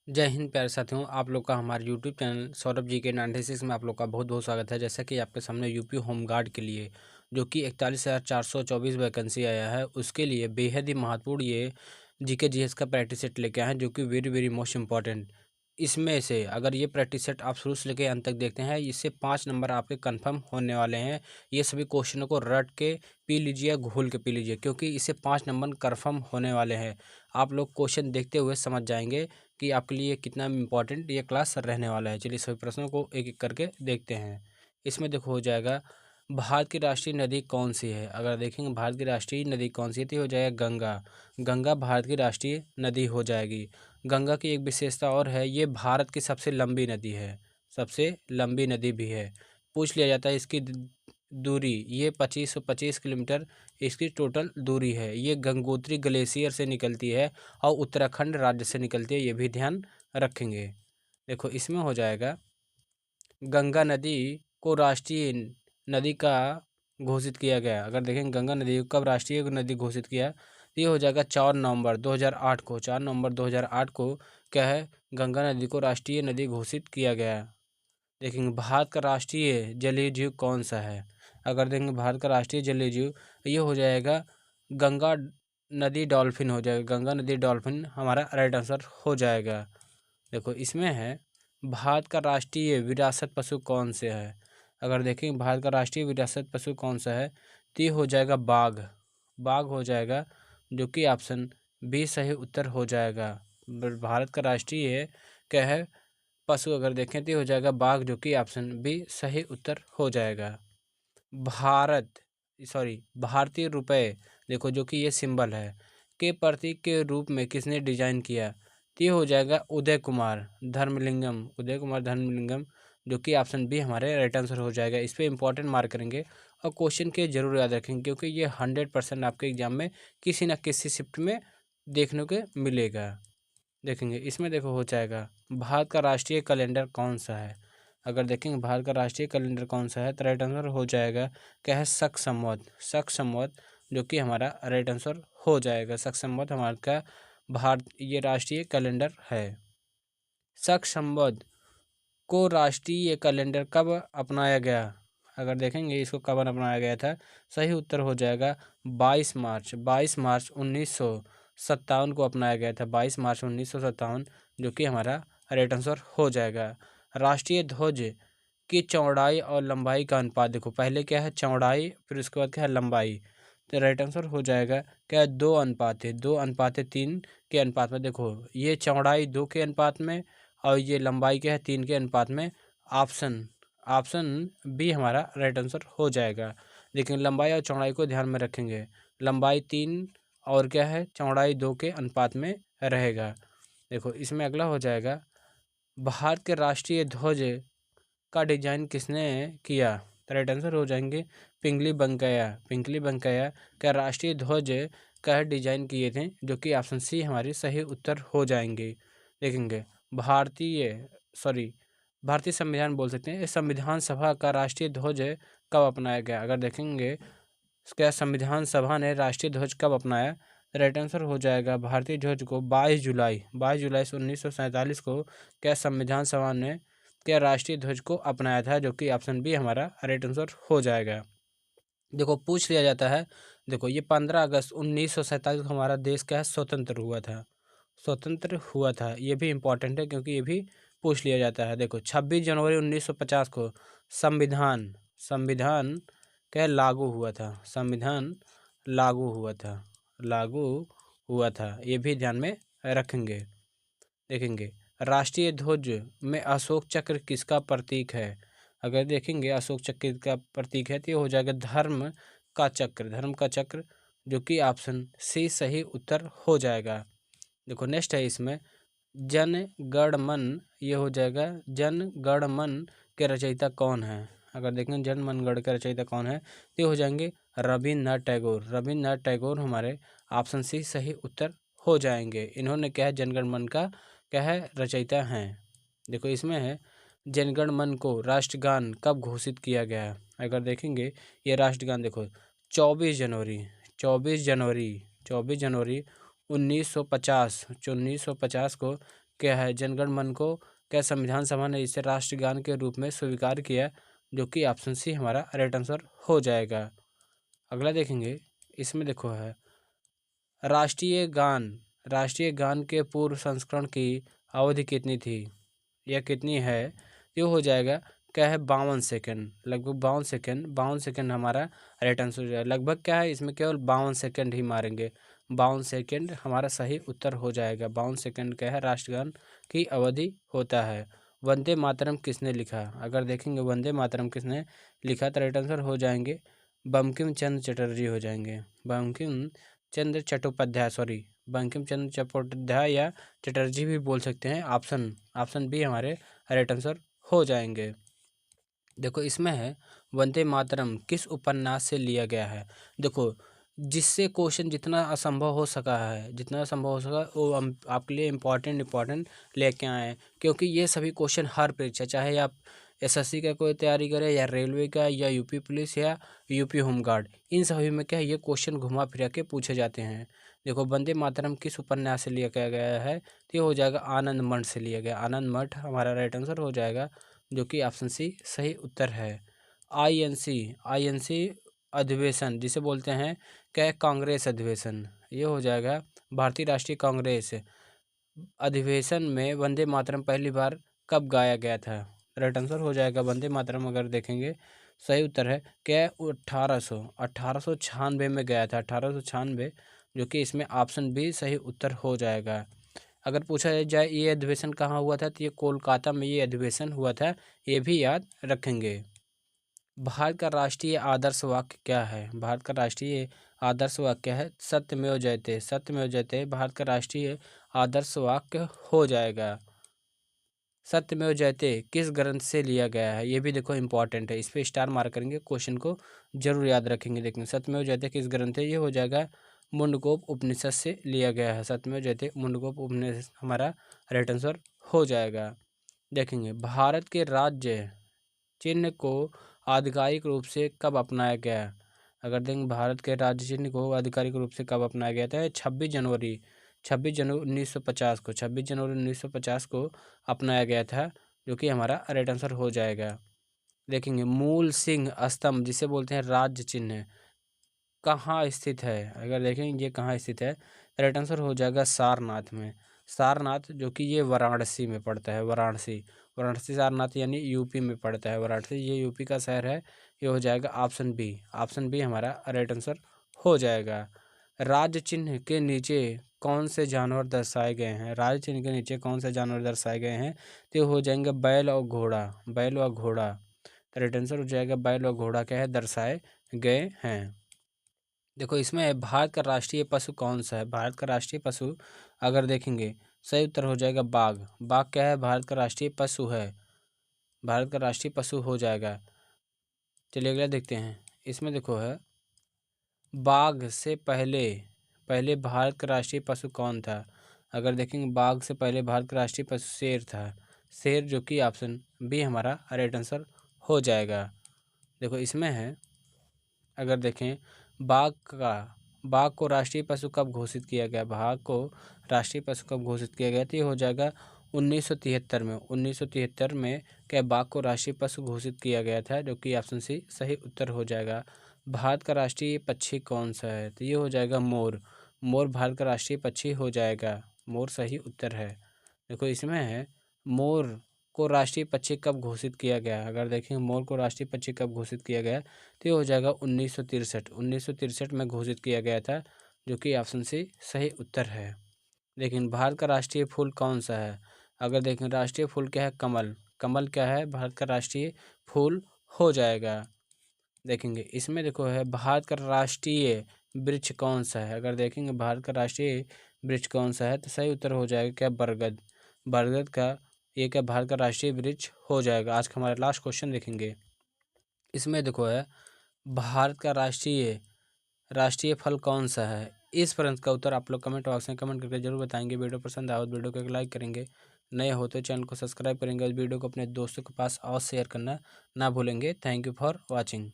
जय हिंद प्यारे साथियों, आप लोग का हमारे यूट्यूब चैनल सौरभ जी के 96 में आप लोग का बहुत बहुत स्वागत है। जैसा कि आपके सामने यूपी होम गार्ड के लिए जो कि 41,424 वैकेंसी आया है, उसके लिए बेहद ही महत्वपूर्ण ये जीके जीएस का प्रैक्टिस सेट लेके आए हैं, जो कि वेरी वेरी मोस्ट इंपॉर्टेंट। इसमें से अगर ये प्रैक्टिस सेट आप शुरू से लेकर अंत तक देखते हैं, इससे 5 नंबर आपके कंफर्म होने वाले हैं। ये सभी क्वेश्चनों को रट के पी लीजिए या घोल के पी लीजिए, क्योंकि इससे 5 नंबर कंफर्म होने वाले हैं। आप लोग क्वेश्चन देखते हुए समझ जाएंगे कि आपके लिए कितना इम्पोर्टेंट ये क्लास रहने वाला है। चलिए सभी प्रश्नों को एक एक करके देखते हैं। इसमें देखो हो जाएगा, भारत की राष्ट्रीय नदी कौन सी है। अगर देखेंगे भारत की राष्ट्रीय नदी कौन सी है तो हो जाएगा गंगा। गंगा भारत की राष्ट्रीय नदी हो जाएगी। गंगा की एक विशेषता और है, ये भारत की सबसे लंबी नदी है, सबसे लंबी नदी भी है। पूछ लिया जाता है इसकी दूरी, ये 2525 किलोमीटर इसकी टोटल दूरी है। ये गंगोत्री ग्लेशियर से निकलती है और उत्तराखंड राज्य से निकलती है, ये भी ध्यान रखेंगे। देखो इसमें हो जाएगा, गंगा नदी को राष्ट्रीय नदी का घोषित किया गया। अगर देखें गंगा नदी को कब राष्ट्रीय नदी घोषित किया, तो ये हो जाएगा 4 नवंबर 2008 को। 4 नवंबर 2008 को क्या है, गंगा नदी को राष्ट्रीय नदी घोषित किया गया। देखेंगे भारत का राष्ट्रीय जलीय जीव कौन सा है। अगर देखेंगे भारत का राष्ट्रीय जलीय जीव, ये हो जाएगा गंगा नदी डॉल्फिन हो जाएगा। गंगा नदी डॉल्फिन हमारा राइट आंसर हो जाएगा। देखो इसमें है, भारत का राष्ट्रीय विरासत पशु कौन से है। अगर देखेंगे भारत का राष्ट्रीय विरासत पशु कौन सा है, तो ये हो जाएगा बाघ। बाघ हो जाएगा, जो कि ऑप्शन बी सही उत्तर हो जाएगा। भारत का राष्ट्रीय क्या है पशु, अगर देखें तो हो जाएगा बाघ, जो कि ऑप्शन बी सही उत्तर हो जाएगा। भारतीय रुपए, देखो जो कि ये सिंबल है, के प्रतीक के रूप में किसने डिजाइन किया, तो ये हो जाएगा उदय कुमार धर्मलिंगम। उदय कुमार धर्मलिंगम, जो कि ऑप्शन बी हमारे राइट आंसर हो जाएगा। इस पर इंपॉर्टेंट मार्क करेंगे और क्वेश्चन के जरूर याद रखेंगे, क्योंकि ये 100% आपके एग्जाम में किसी न किसी शिफ्ट में देखने को मिलेगा। देखेंगे इसमें देखो हो जाएगा, भारत का राष्ट्रीय कैलेंडर कौन सा है। अगर देखेंगे भारत का राष्ट्रीय कैलेंडर कौन सा है, तो राइट आंसर हो जाएगा क्या है, शक संवत। शक संवत, जो कि हमारा राइट आंसर हो जाएगा। शक संवत हमारा का भारत ये राष्ट्रीय कैलेंडर है। शक संवत को राष्ट्रीय कैलेंडर कब अपनाया गया। अगर देखेंगे इसको कब अपनाया गया था, सही उत्तर हो जाएगा 22 मार्च। 22 मार्च 1957 को अपनाया गया था। 22 मार्च 1957, जो कि हमारा राइट आंसर हो जाएगा। राष्ट्रीय ध्वज की चौड़ाई और लंबाई का अनुपात, देखो पहले क्या है चौड़ाई, फिर उसके बाद क्या है लंबाई, तो राइट आंसर हो जाएगा क्या, 2 अनुपात है 2 अनुपात 3 के अनुपात में। देखो ये चौड़ाई 2 के अनुपात में और ये लंबाई क्या है 3 के अनुपात में। ऑप्शन ऑप्शन बी हमारा राइट आंसर हो जाएगा। लेकिन लंबाई और चौड़ाई को ध्यान में रखेंगे, लंबाई 3 और क्या है चौड़ाई 2 के अनुपात में रहेगा। देखो इसमें अगला हो जाएगा, भारत के राष्ट्रीय ध्वज का डिजाइन किसने किया, तो राइट आंसर हो जाएंगे पिंगली वेंकैया। पिंगली वेंकैया का राष्ट्रीय ध्वज का डिजाइन किए थे, जो कि ऑप्शन सी हमारी सही उत्तर हो जाएंगे। देखेंगे भारतीय संविधान बोल सकते हैं, इस संविधान सभा का राष्ट्रीय ध्वज कब अपनाया गया। अगर देखेंगे क्या संविधान सभा ने राष्ट्रीय ध्वज कब अपनाया, राइट आंसर हो जाएगा भारतीय ध्वज को 22 जुलाई 1947 को क्या संविधान सभा ने क्या राष्ट्रीय ध्वज को अपनाया था, जो कि ऑप्शन बी हमारा राइट आंसर हो जाएगा। देखो पूछ लिया जाता है, देखो ये 15 अगस्त 1947 को हमारा देश क्या है स्वतंत्र हुआ था। स्वतंत्र हुआ था, ये भी इम्पोर्टेंट है क्योंकि ये भी पूछ लिया जाता है। देखो 26 जनवरी 1950 को संविधान संविधान क्या लागू हुआ था। संविधान लागू हुआ था, लागू हुआ था, ये भी ध्यान में रखेंगे। देखेंगे राष्ट्रीय ध्वज में अशोक चक्र किसका प्रतीक है। अगर देखेंगे अशोक चक्र का प्रतीक है, तो ये हो जाएगा धर्म का चक्र। धर्म का चक्र, जो कि ऑप्शन सी सही उत्तर हो जाएगा। देखो नेक्स्ट है इसमें, जन गण मन, ये हो जाएगा जन गण मन के रचयिता कौन है। अगर देखें जन मन गण के रचयिता कौन है, तो ये हो जाएंगे रविन्द्रनाथ टैगोर। रविन्द्रनाथ टैगोर हमारे ऑप्शन सी सही उत्तर हो जाएंगे। इन्होंने क्या है जनगण मन का क्या है रचयिता हैं। देखो इसमें है, जनगण मन को राष्ट्रगान कब घोषित किया गया। अगर देखेंगे ये राष्ट्रगान देखो 24 जनवरी 24 जनवरी 1950 को क्या है, जनगण मन को क्या संविधान सभा ने इसे राष्ट्रगान के रूप में स्वीकार किया, जो कि ऑप्शन सी हमारा राइट आंसर हो जाएगा। अगला देखेंगे, इसमें देखो है राष्ट्रीय गान के पूर्व संस्करण की अवधि कितनी थी या कितनी है। ये हो जाएगा क्या है 52 सेकेंड, लगभग 52 सेकेंड हमारा राइट आंसर हो जाएगा। लगभग क्या है, इसमें केवल 52 सेकेंड ही मारेंगे, 52 सेकेंड हमारा सही उत्तर हो जाएगा। 52 सेकेंड क्या है राष्ट्रगान की अवधि होता है। वंदे मातरम किसने लिखा, अगर देखेंगे वंदे मातरम किसने लिखा तो राइट आंसर हो जाएंगे बंकिम चंद्र चटर्जी हो जाएंगे। बंकिम चंद्र चट्टोपाध्याय, सॉरी बंकिम चंद्र चट्टोपाध्याय या चटर्जी भी बोल सकते हैं। ऑप्शन बी हमारे राइट आंसर हो जाएंगे। देखो इसमें है वंदे मातरम किस उपन्यास से लिया गया है। देखो जिससे क्वेश्चन जितना असंभव हो सका है, जितना संभव हो सका वो हम आपके लिए इम्पोर्टेंट लेके आए हैं, क्योंकि ये सभी क्वेश्चन हर परीक्षा, चाहे आप एसएससी का कोई तैयारी करें या रेलवे का या यूपी पुलिस या यूपी होमगार्ड, इन सभी में क्या है ये क्वेश्चन घुमा फिरा के पूछे जाते हैं। देखो वंदे मातरम किस उपन्यास से लिया गया है, तो ये हो जाएगा आनंद मठ से लिया गया। आनंद मठ हमारा राइट आंसर हो जाएगा, जो कि ऑप्शन सी सही उत्तर है। आईएनसी अधिवेशन जिसे बोलते हैं क्या, कांग्रेस अधिवेशन, ये हो जाएगा भारतीय राष्ट्रीय कांग्रेस अधिवेशन में वंदे मातरम पहली बार कब गाया गया था। राइट आंसर हो जाएगा वंदे मातरम, अगर देखेंगे सही उत्तर है क्या 1896 में गया था, 1896, जो कि इसमें ऑप्शन बी सही उत्तर हो जाएगा। अगर पूछा जाए ये अधिवेशन कहाँ हुआ था, तो ये कोलकाता में ये अधिवेशन हुआ था, ये भी याद रखेंगे। भारत का राष्ट्रीय आदर्श वाक्य क्या है, भारत का राष्ट्रीय आदर्श वाक्य है सत्यमेव जयते। सत्यमेव जयते भारत का राष्ट्रीय आदर्श वाक्य हो जाएगा। सत्यमेव जयते किस ग्रंथ से लिया गया है, ये भी देखो इंपॉर्टेंट है, इस पर स्टार मार्क करेंगे, क्वेश्चन को जरूर याद रखेंगे। देखेंगे सत्यमेव जयते किस ग्रंथ है, ये हो जाएगा मुंडकोप उपनिषद से लिया गया है। सत्यमेव जयते मुंडकोप उपनिषद हमारा राइट आंसर हो जाएगा। देखेंगे भारत के राज्य चिन्ह को आधिकारिक रूप से कब अपनाया गया। अगर देखें भारत के राज्य चिन्ह को आधिकारिक रूप से कब अपनाया गया था, 26 जनवरी 1950 को, 1950 को अपनाया गया था, जो कि हमारा राइट आंसर हो जाएगा। देखेंगे मूल सिंह स्तंभ जिसे बोलते हैं राज्य चिन्ह कहाँ स्थित है, अगर देखेंगे ये कहाँ स्थित है, राइट आंसर हो जाएगा सारनाथ में। सारनाथ जो कि ये वाराणसी में पड़ता है, वाराणसी सारनाथ यानी यूपी में पड़ता है। वाराणसी ये यूपी का शहर है, ये हो जाएगा ऑप्शन बी हमारा राइट आंसर हो जाएगा। राज्य चिन्ह के नीचे कौन से जानवर दर्शाए गए हैं, राज्य चिन्ह के नीचे कौन से जानवर दर्शाए गए हैं, तो हो जाएंगे बैल और घोड़ा, बैल और घोड़ा। तो राइट आंसर हो जाएगा बैल और घोड़ा क्या है दर्शाए गए हैं। देखो इसमें भारत का राष्ट्रीय पशु कौन सा है, भारत का राष्ट्रीय पशु अगर देखेंगे सही उत्तर हो जाएगा बाघ। बाघ क्या है भारत का राष्ट्रीय पशु है, भारत का राष्ट्रीय पशु हो जाएगा। चलिए अगला देखते हैं, इसमें देखो है बाघ से पहले पहले भारत का राष्ट्रीय पशु कौन था। अगर देखेंगे बाघ से पहले भारत का राष्ट्रीय पशु शेर था, शेर, जो कि ऑप्शन बी हमारा राइट आंसर हो जाएगा। देखो इसमें है अगर देखें बाघ को राष्ट्रीय पशु कब घोषित किया गया, बाघ को राष्ट्रीय पशु कब घोषित किया गया, तो ये हो जाएगा 1973 में। 1973 में क्या बाघ को राष्ट्रीय पशु घोषित किया गया था, जो कि ऑप्शन सी सही उत्तर हो जाएगा। भारत का राष्ट्रीय पक्षी कौन सा है, तो ये हो जाएगा मोर। मोर भारत का राष्ट्रीय पक्षी हो जाएगा, मोर सही उत्तर है। देखो इसमें है मोर को राष्ट्रीय पक्षी कब घोषित किया गया, अगर देखें मोर को राष्ट्रीय पक्षी कब घोषित किया गया, तो ये हो जाएगा 1963 में घोषित किया गया था, जो कि ऑप्शन सी सही उत्तर है। लेकिन भारत का राष्ट्रीय फूल कौन सा है, अगर देखें राष्ट्रीय फूल क्या है कमल, कमल क्या है भारत का राष्ट्रीय फूल हो जाएगा। देखेंगे इसमें देखो है भारत का राष्ट्रीय वृक्ष कौन सा है, अगर देखेंगे भारत का राष्ट्रीय वृक्ष कौन सा है, तो सही उत्तर हो जाएगा क्या बरगद। बरगद का ये क्या भारत का राष्ट्रीय वृक्ष हो जाएगा। आज का हमारा लास्ट क्वेश्चन देखेंगे, इसमें देखो है भारत का राष्ट्रीय फल कौन सा है। इस प्रश्न का उत्तर आप लोग कमेंट बॉक्स में कमेंट करके जरूर बताएंगे। वीडियो पसंद आए तो वीडियो को एक लाइक करेंगे, नए हो तो चैनल को सब्सक्राइब करेंगे, इस वीडियो को अपने दोस्तों के पास और शेयर करना ना भूलेंगे। Thank you for watching.